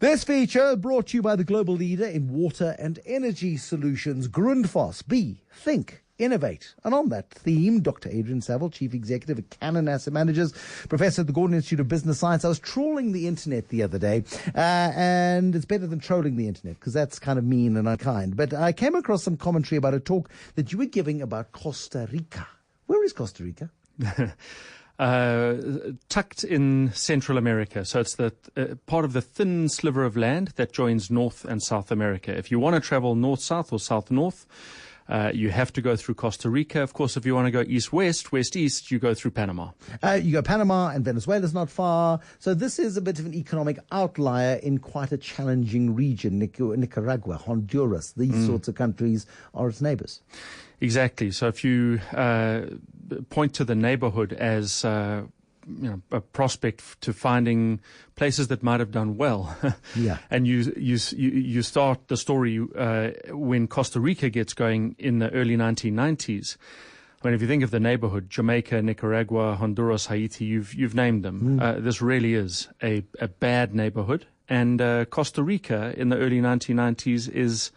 This feature brought to you by the global leader in water and energy solutions, Grundfos. Be, think, innovate. And on that theme, Dr. Adrian Saville, Chief Executive at Cannon Asset Managers, Professor at the Gordon Institute of Business Science. I was trawling the internet the other day, and it's better than trolling the internet because that's kind of mean and unkind. But I came across some commentary about a talk that you were giving about Costa Rica. Where is Costa Rica? Tucked in Central America. So it's the part of the thin sliver of land that joins North and South America. If you want to travel north-south or south-north, you have to go through Costa Rica. Of course, if you want to go east-west, west-east, you go through Panama. You go Panama, and Venezuela's not far. So this is a bit of an economic outlier in quite a challenging region. Nicaragua, Honduras, these sorts of countries are its neighbors. Exactly. So if you point to the neighborhood as a prospect to finding places that might have done well, yeah, and you start the story when Costa Rica gets going in the early 1990s. When if you think of the neighborhood, Jamaica, Nicaragua, Honduras, Haiti, you've named them. This really is a bad neighborhood, and Costa Rica in the early 1990s is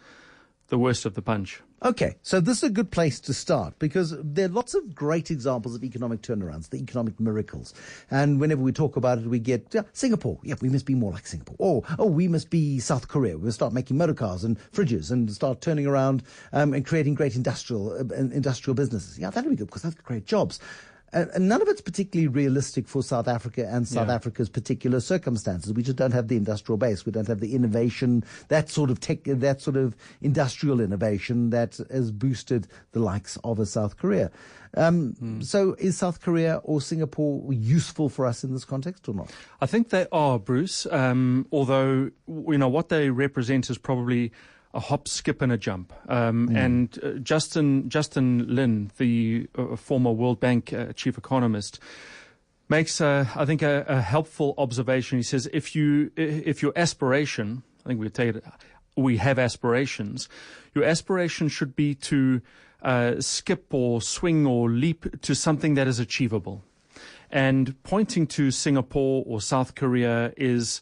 the worst of the bunch. Okay, so this is a good place to start because there are lots of great examples of economic turnarounds, the economic miracles. And whenever we talk about it, we get Singapore. Yeah, we must be more like Singapore. Oh, we must be South Korea. We'll start making motor cars and fridges and start turning around and creating great industrial businesses. Yeah, that'll be good because that'll create jobs. And none of it's particularly realistic for South Africa and South Africa's particular circumstances. We just don't have the industrial base. We don't have the innovation, that sort of industrial innovation that has boosted the likes of a South Korea. So is South Korea or Singapore useful for us in this context or not? I think they are, Bruce. Although, what they represent is probably a hop, skip, and a jump. And Justin Lin, the former World Bank chief economist, makes, I think, a helpful observation. He says, if your aspiration, I think we have aspirations, your aspiration should be to skip or swing or leap to something that is achievable. And pointing to Singapore or South Korea is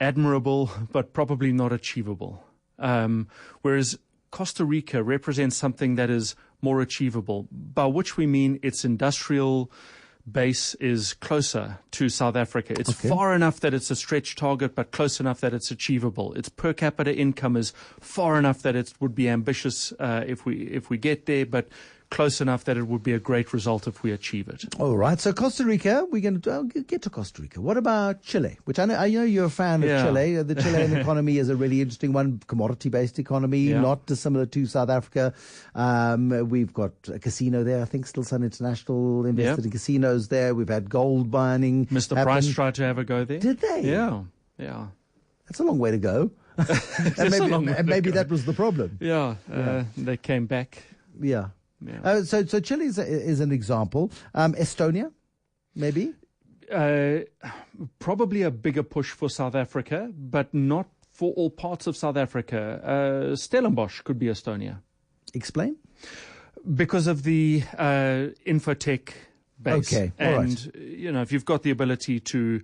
admirable, but probably not achievable. Whereas Costa Rica represents something that is more achievable, by which we mean its industrial base is closer to South Africa. It's far enough that it's a stretch target, but close enough that it's achievable. Its per capita income is far enough that it would be ambitious if we get there, but close enough that it would be a great result if we achieve it. All right. So Costa Rica, we're going to get to Costa Rica. What about Chile? Which I know you're a fan of Chile. The Chilean economy is a really interesting one, commodity-based economy, not dissimilar to South Africa. We've got a casino there. I think still Sun International invested in casinos there. We've had gold mining. Mr. Price tried to have a go there. Did they? Yeah. That's a long way to go. and maybe that was the problem. They came back. Yeah. So Chile is an example. Estonia, maybe? Probably a bigger push for South Africa, but not for all parts of South Africa. Stellenbosch could be Estonia. Explain? Because of the infotech base. Okay, all right. If you've got the ability to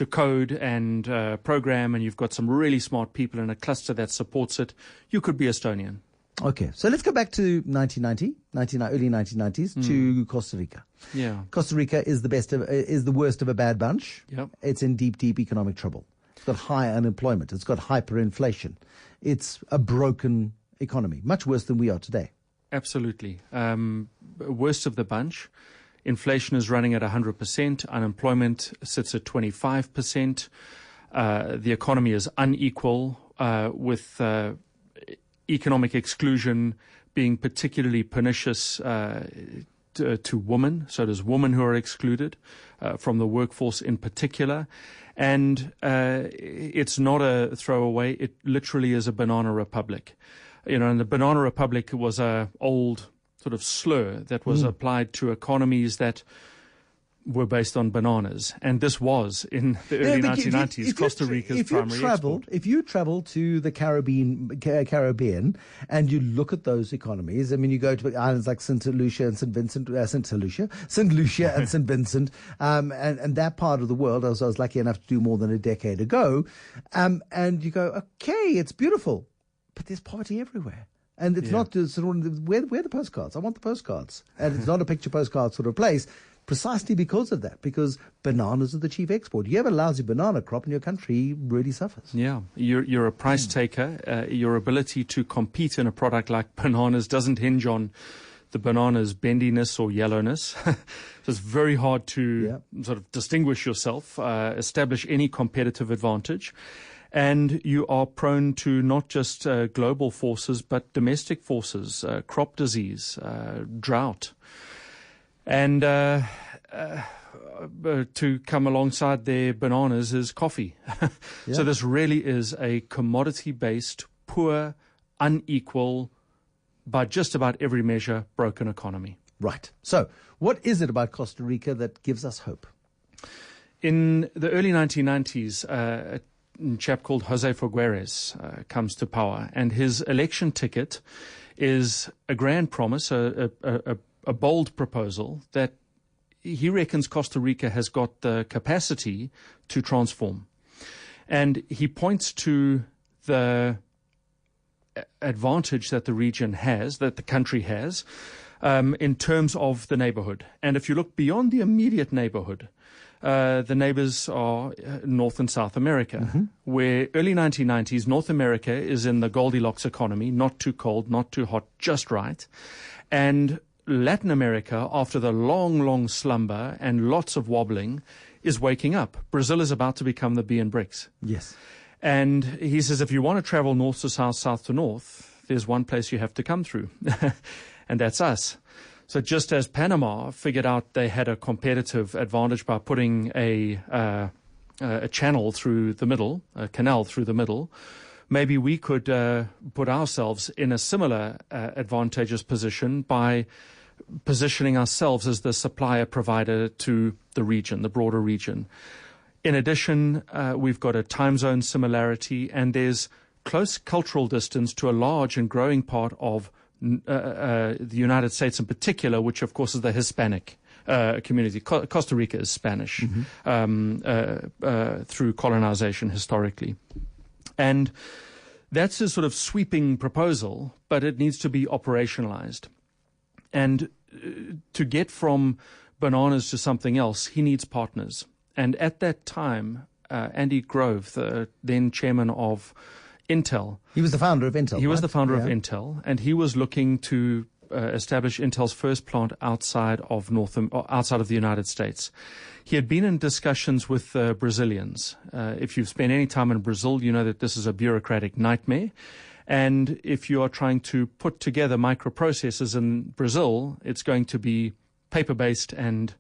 code and program, and you've got some really smart people in a cluster that supports it, you could be Estonian. Okay, so let's go back to early 1990s to Costa Rica. Yeah, Costa Rica is the worst of a bad bunch. Yep. It's in deep economic trouble. It's got high unemployment. It's got hyperinflation. It's a broken economy, much worse than we are today. Absolutely, worst of the bunch. Inflation is running at 100%. Unemployment sits at 25%. The economy is unequal, with economic exclusion being particularly pernicious to women. So there's women who are excluded from the workforce in particular. And it's not a throwaway. It literally is a banana republic. And the banana republic was a old sort of slur that was applied to economies that were based on bananas, and this was in the early 1990s Costa Rica's primary export. If you travel to the Caribbean and you look at those economies, I mean, you go to islands like St. Lucia and St. Vincent, St. Lucia and St. Vincent, and that part of the world, I was lucky enough to do more than a decade ago, and you go, okay, it's beautiful, but there's poverty everywhere. And it's not just, where are the postcards? I want the postcards. And it's not a picture postcard sort of place, precisely because of that, because bananas are the chief export. You have a lousy banana crop and your country really suffers. Yeah, you're a price taker. Your ability to compete in a product like bananas doesn't hinge on the banana's bendiness or yellowness. So it's very hard to sort of distinguish yourself, establish any competitive advantage. And you are prone to not just global forces, but domestic forces, crop disease, drought. And to come alongside their bananas is coffee. So this really is a commodity-based, poor, unequal, by just about every measure, broken economy. Right. So what is it about Costa Rica that gives us hope? In the early 1990s, a chap called Jose Figueres comes to power, and his election ticket is a grand promise, a bold proposal that he reckons Costa Rica has got the capacity to transform. And he points to the advantage that the region has, that the country has, in terms of the neighborhood. And if you look beyond the immediate neighborhood, the neighbors are North and South America, where early 1990s, North America is in the Goldilocks economy, not too cold, not too hot, just right. And Latin America, after the long, long slumber and lots of wobbling, is waking up. Brazil is about to become the B in BRICS. Yes. And he says, if you want to travel north to south, south to north, there's one place you have to come through, and that's us. So just as Panama figured out they had a competitive advantage by putting a channel through the middle, a canal through the middle, maybe we could put ourselves in a similar advantageous position by positioning ourselves as the supplier provider to the region, the broader region. In addition, we've got a time zone similarity, and there's close cultural distance to a large and growing part of the United States in particular, which of course is the Hispanic community. Costa Rica is Spanish through colonization historically. And that's a sort of sweeping proposal, but it needs to be operationalized. And to get from bananas to something else, he needs partners. And at that time, Andy Grove, the then chairman of Intel. He was the founder of Intel. He was the founder of Intel, and he was looking to establish Intel's first plant outside of the United States. He had been in discussions with Brazilians. If you've spent any time in Brazil, you know that this is a bureaucratic nightmare. And if you are trying to put together microprocessors in Brazil, it's going to be paper-based and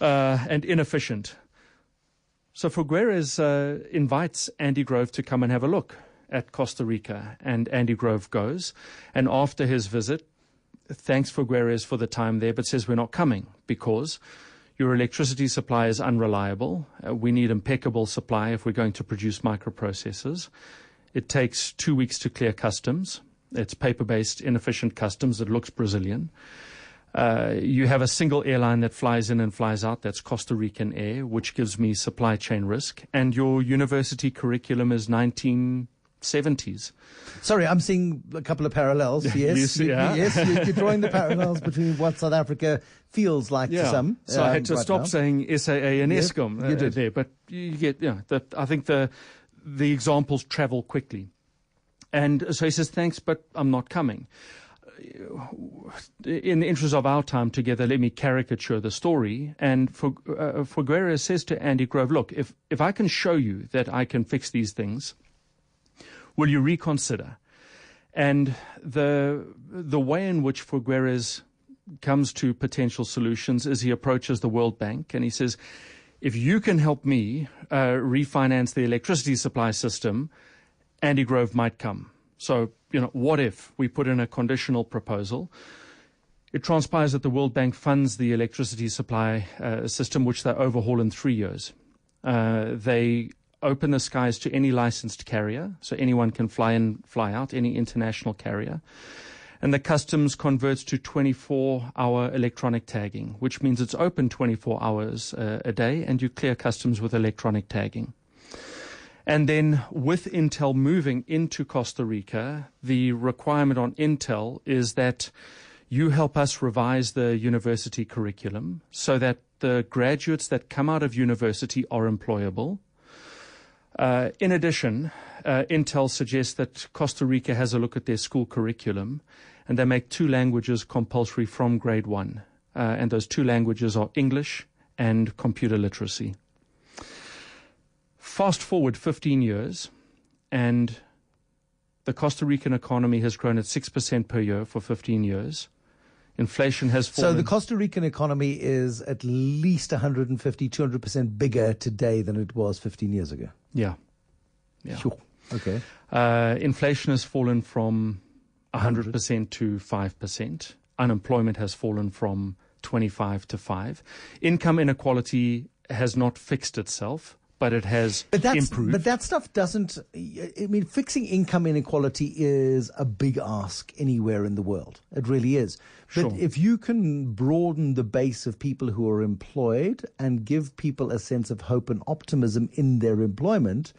and inefficient. So Figueres invites Andy Grove to come and have a look at Costa Rica, and Andy Grove goes. And after his visit, thanks Figueres for the time there, but says we're not coming because your electricity supply is unreliable. We need impeccable supply if we're going to produce microprocessors. It takes 2 weeks to clear customs. It's paper-based, inefficient customs that looks Brazilian. You have a single airline that flies in and flies out. That's Costa Rican Air, which gives me supply chain risk. And your university curriculum is 1970s. Sorry, I'm seeing a couple of parallels. Yes, you're drawing the parallels between what South Africa feels like to some. So I had to stop saying SAA and Yes, ESCOM you did. there. But you get, I think the examples travel quickly. And so he says, thanks, but I'm not coming. In the interest of our time together, let me caricature the story. And Figueres says to Andy Grove, look, if I can show you that I can fix these things, will you reconsider? And the way in which Figueres comes to potential solutions is he approaches the World Bank and he says, if you can help me refinance the electricity supply system, Andy Grove might come. So, what if we put in a conditional proposal? it transpires that the World Bank funds the electricity supply system, which they overhaul in 3 years. They open the skies to any licensed carrier, so anyone can fly in, fly out, any international carrier. And the customs converts to 24-hour electronic tagging, which means it's open 24 hours a day, and you clear customs with electronic tagging. And then with Intel moving into Costa Rica, the requirement on Intel is that you help us revise the university curriculum so that the graduates that come out of university are employable. In addition, Intel suggests that Costa Rica has a look at their school curriculum, and they make 2 languages compulsory from grade 1. And those 2 languages are English and computer literacy. Fast forward 15 years, and the Costa Rican economy has grown at 6% per year for 15 years. Inflation has fallen. So the Costa Rican economy is at least 150, 200% bigger today than it was 15 years ago. Yeah. Sure. Okay. Inflation has fallen from 100% to 5%. Unemployment has fallen from 25 to 5. Income inequality has not fixed itself, but it has improved. But that stuff doesn't, fixing income inequality is a big ask anywhere in the world. It really is. But if you can broaden the base of people who are employed and give people a sense of hope and optimism in their employment,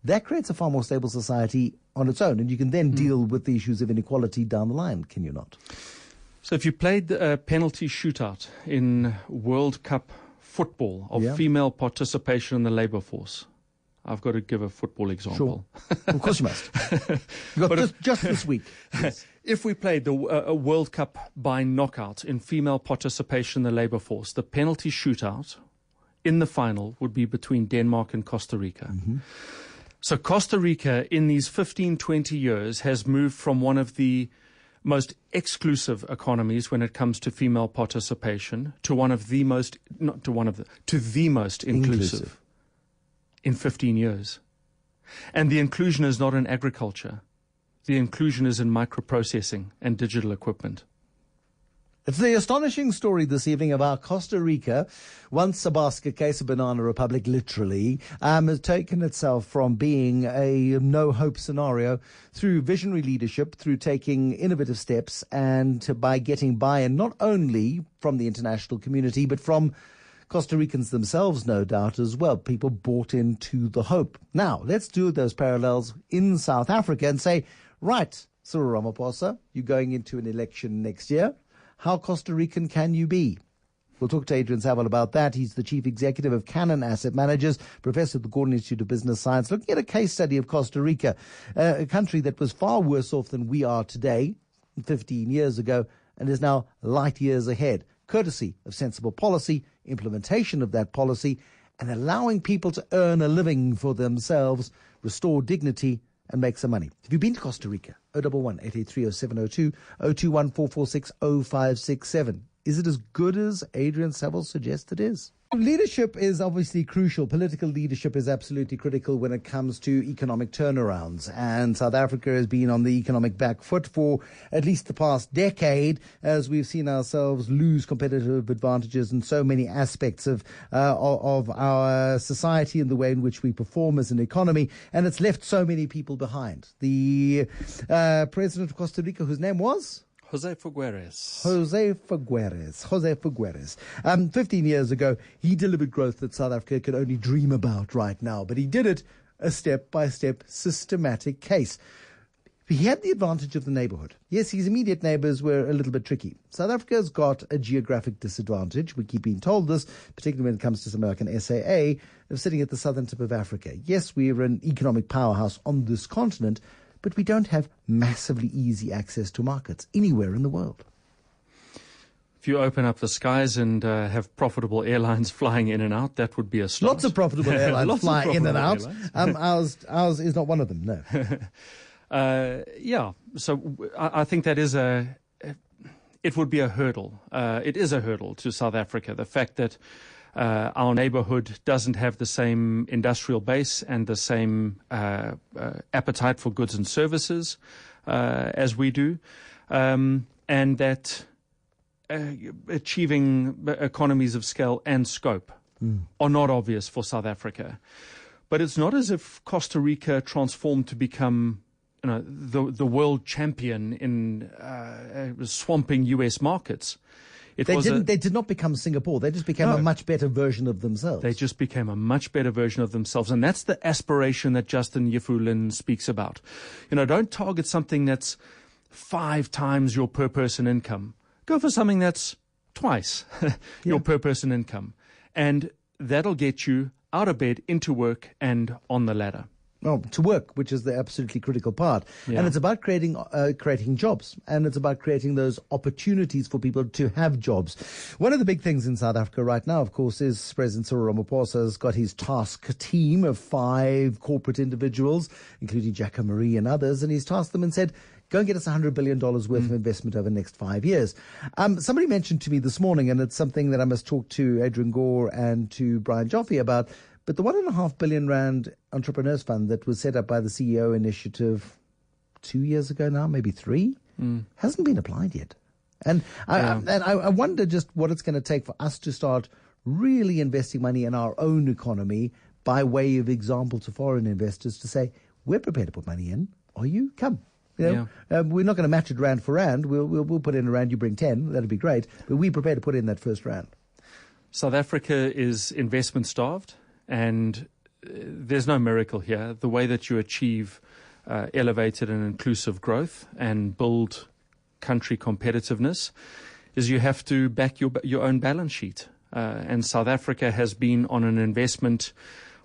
that creates a far more stable society on its own. And you can then deal with the issues of inequality down the line, can you not? So if you played a penalty shootout in World Cup football of female participation in the labor force. I've got to give a football example. Sure. Of course you must. You got just this week. Yes. If we played a World Cup by knockout in female participation in the labor force, the penalty shootout in the final would be between Denmark and Costa Rica. Mm-hmm. So Costa Rica in these 15, 20 years has moved from one of the most exclusive economies when it comes to female participation to the most inclusive in 15 years. And the inclusion is not in agriculture. The inclusion is in microprocessing and digital equipment. It's the astonishing story this evening of how Costa Rica, once a basket case, a banana republic, literally, has taken itself from being a no-hope scenario through visionary leadership, through taking innovative steps, and by getting buy-in not only from the international community, but from Costa Ricans themselves, no doubt, as well. People bought into the hope. Now, let's do those parallels in South Africa and say, right, Cyril Ramaphosa, you're going into an election next year. How Costa Rican can you be? We'll talk to Adrian Saville about that. He's the chief executive of Cannon Asset Managers, professor at the Gordon Institute of Business Science, looking at a case study of Costa Rica, a country that was far worse off than we are today, 15 years ago, and is now light years ahead, courtesy of sensible policy, implementation of that policy, and allowing people to earn a living for themselves, restore dignity, and make some money. Have you been to Costa Rica? 011-883-0702, 021-446-0567. Is it as good as Adrian Saville suggests it is? Leadership is obviously crucial. Political leadership is absolutely critical when it comes to economic turnarounds. And South Africa has been on the economic back foot for at least the past decade, as we've seen ourselves lose competitive advantages in so many aspects of our society and the way in which we perform as an economy. And it's left so many people behind. The president of Costa Rica, whose name was? Jose Figueres. 15 years ago, he delivered growth that South Africa could only dream about right now. But he did it a step-by-step systematic case. He had the advantage of the neighborhood. Yes, his immediate neighbors were a little bit tricky. South Africa's got a geographic disadvantage. We keep being told this, particularly when it comes to something like an SAA, of sitting at the southern tip of Africa. Yes, we're an economic powerhouse on this continent, but we don't have massively easy access to markets anywhere in the world. If you open up the skies and have profitable airlines flying in and out, that would be a start. Lots of profitable airlines fly in and out. Ours is not one of them, no. So I think that is it would be a hurdle. It is a hurdle to South Africa, the fact that our neighborhood doesn't have the same industrial base and the same appetite for goods and services as we do, and that achieving economies of scale and scope are not obvious for South Africa. But it's not as if Costa Rica transformed to become the world champion in swamping U.S. markets. They did not become Singapore. They just became a much better version of themselves. They just became a much better version of themselves. And that's the aspiration that Justin Lin speaks about. Don't target something that's 5 times your per person income. Go for something that's twice your per person income. And that'll get you out of bed, into work, and on the ladder. Well, to work, which is the absolutely critical part. Yeah. And it's about creating jobs, and it's about creating those opportunities for people to have jobs. One of the big things in South Africa right now, of course, is President Cyril Ramaphosa has got his task team of 5 corporate individuals, including Jacques Marie and others, and he's tasked them and said, go and get us $100 billion worth of investment over the next 5 years. Somebody mentioned to me this morning, and it's something that I must talk to Adrian Gore and to Brian Joffe about, but the 1.5 billion rand entrepreneurs fund that was set up by the CEO initiative 2 years ago now, maybe 3, hasn't been applied yet. And I wonder just what it's going to take for us to start really investing money in our own economy by way of example to foreign investors to say, we're prepared to put money in. Are you? Come. We're not going to match it rand for rand. We'll put in a rand, you bring 10. That'd be great. But we're prepared to put in that first rand. South Africa is investment starved. And there's no miracle here. The way that you achieve elevated and inclusive growth and build country competitiveness is you have to back your own balance sheet. And South Africa has been on an investment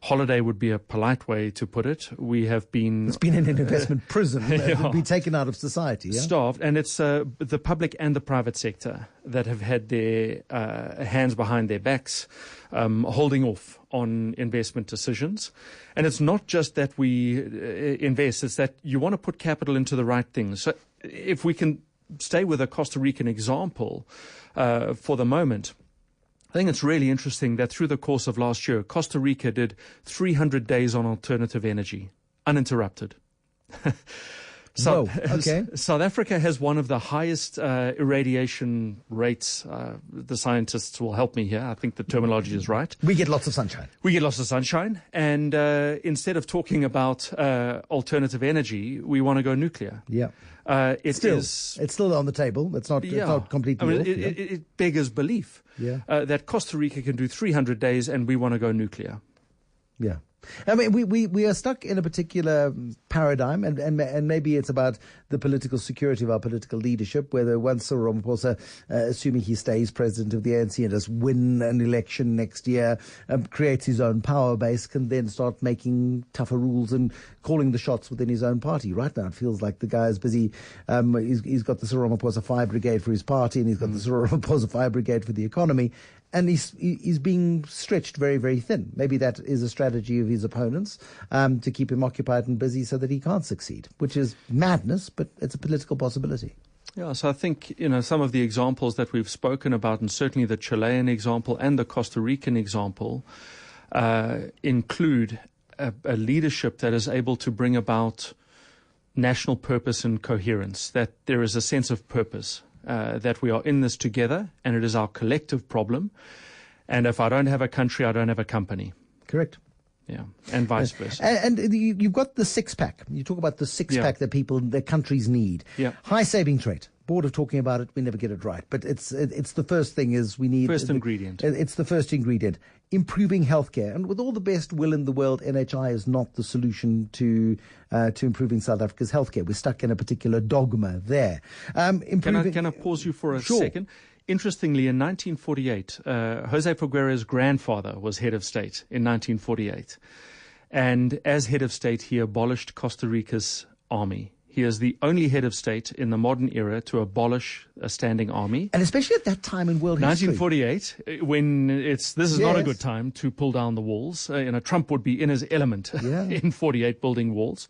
holiday would be a polite way to put it. We have been... It's been in an investment prison. It would be taken out of society. Yeah? Starved. And it's the public and the private sector that have had their hands behind their backs, holding off on investment decisions. And it's not just that we invest, it's that you want to put capital into the right things. So if we can stay with a Costa Rican example for the moment, I think it's really interesting that through the course of last year, Costa Rica did 300 days on alternative energy, uninterrupted. Whoa, okay. South Africa has one of the highest irradiation rates. The scientists will help me here. I think the terminology is right. We get lots of sunshine. We get lots of sunshine. And instead of talking about alternative energy, we want to go nuclear. Yeah. It's still on the table. It's not completely off. It beggars belief that Costa Rica can do 300 days and we want to go nuclear. Yeah. I mean, we are stuck in a particular paradigm, and maybe it's about the political security of our political leadership, whether once Cyril Ramaphosa, assuming he stays president of the ANC and does win an election next year, creates his own power base, can then start making tougher rules and calling the shots within his own party. Right now, it feels like the guy is busy. He's got the Cyril Ramaphosa Fire Brigade for his party, and he's got the Cyril Ramaphosa Fire Brigade for the economy. And he's being stretched very, very thin. Maybe that is a strategy of his opponents to keep him occupied and busy so that he can't succeed, which is madness, but it's a political possibility. Yeah, so I think, some of the examples that we've spoken about, and certainly the Chilean example and the Costa Rican example, include a leadership that is able to bring about national purpose and coherence, that there is a sense of purpose. That we are in this together, and it is our collective problem. And if I don't have a country, I don't have a company. Correct. Yeah, and vice versa. And you've got the six-pack. You talk about the six-pack that their countries need. Yeah. High saving trait. Bored of talking about it, we never get it right. But it's the first thing is we need... First ingredient. It's the first ingredient. Improving healthcare. And with all the best will in the world, NHI is not the solution to improving South Africa's healthcare. We're stuck in a particular dogma there. Can I pause you for a second? Interestingly, in 1948, Jose Figueres' grandfather was head of state in 1948. And as head of state, he abolished Costa Rica's army. He is the only head of state in the modern era to abolish a standing army. And especially at that time in world history. 1948, when this is not a good time to pull down the walls. Trump would be in his element in 48 building walls.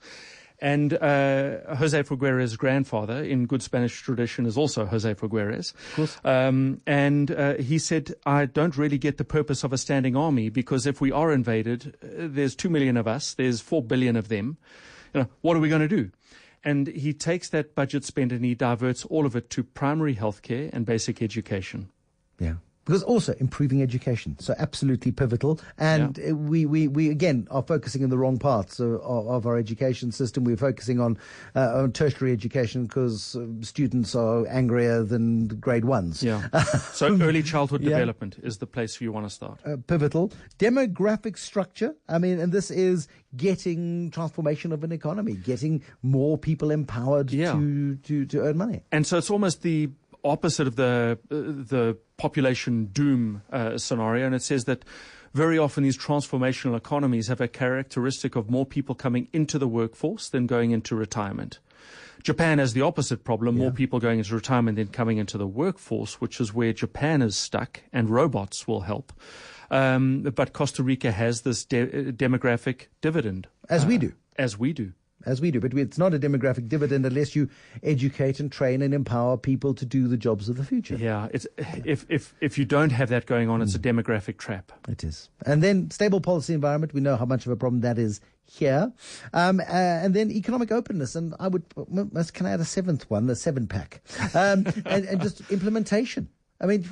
And Jose Figueres' grandfather, in good Spanish tradition, is also Jose Figueres. Of course. And he said, I don't really get the purpose of a standing army, because if we are invaded, there's 2 million of us, there's 4 billion of them. What are we going to do? And he takes that budget spend and he diverts all of it to primary healthcare and basic education. Yeah. Because also improving education, so absolutely pivotal. And we again are focusing in the wrong parts of our education system. We're focusing on tertiary education because students are angrier than grade ones. Yeah. So early childhood development is the place you want to start. Pivotal. Demographic structure. I mean, and this is getting transformation of an economy, getting more people empowered to earn money. And so it's almost the opposite of the population doom scenario, and it says that very often these transformational economies have a characteristic of more people coming into the workforce than going into retirement. Japan has the opposite problem, more people going into retirement than coming into the workforce, which is where Japan is stuck, and robots will help. But Costa Rica has this demographic dividend. As we do. As we do. As we do, but it's not a demographic dividend unless you educate and train and empower people to do the jobs of the future. Yeah, it's if you don't have that going on, it's a demographic trap. It is. And then stable policy environment, we know how much of a problem that is here. And then economic openness, and can I add a seventh one, the 7-pack, and just implementation. I mean,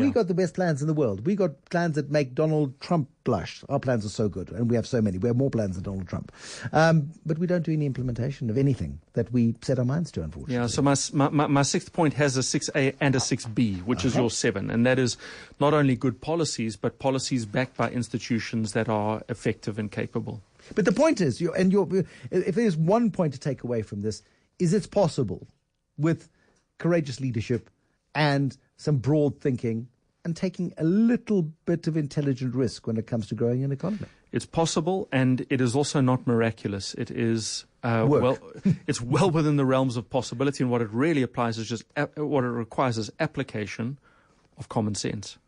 we got the best plans in the world. We got plans that make Donald Trump blush. Our plans are so good, and we have so many. We have more plans than Donald Trump. But we don't do any implementation of anything that we set our minds to, unfortunately. Yeah, so my sixth point has a 6A and a 6B, which is your 7, and that is not only good policies, but policies backed by institutions that are effective and capable. But the point is, if there's one point to take away from this, is it's possible with courageous leadership and some broad thinking and taking a little bit of intelligent risk when it comes to growing an economy. It's possible, and it is also not miraculous. It is it's well within the realms of possibility, and what it really applies is just what it requires is application of common sense.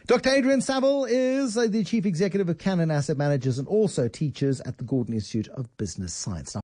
Dr. Adrian Saville is the Chief Executive of Cannon Asset Managers and also teaches at the Gordon Institute of Business Science.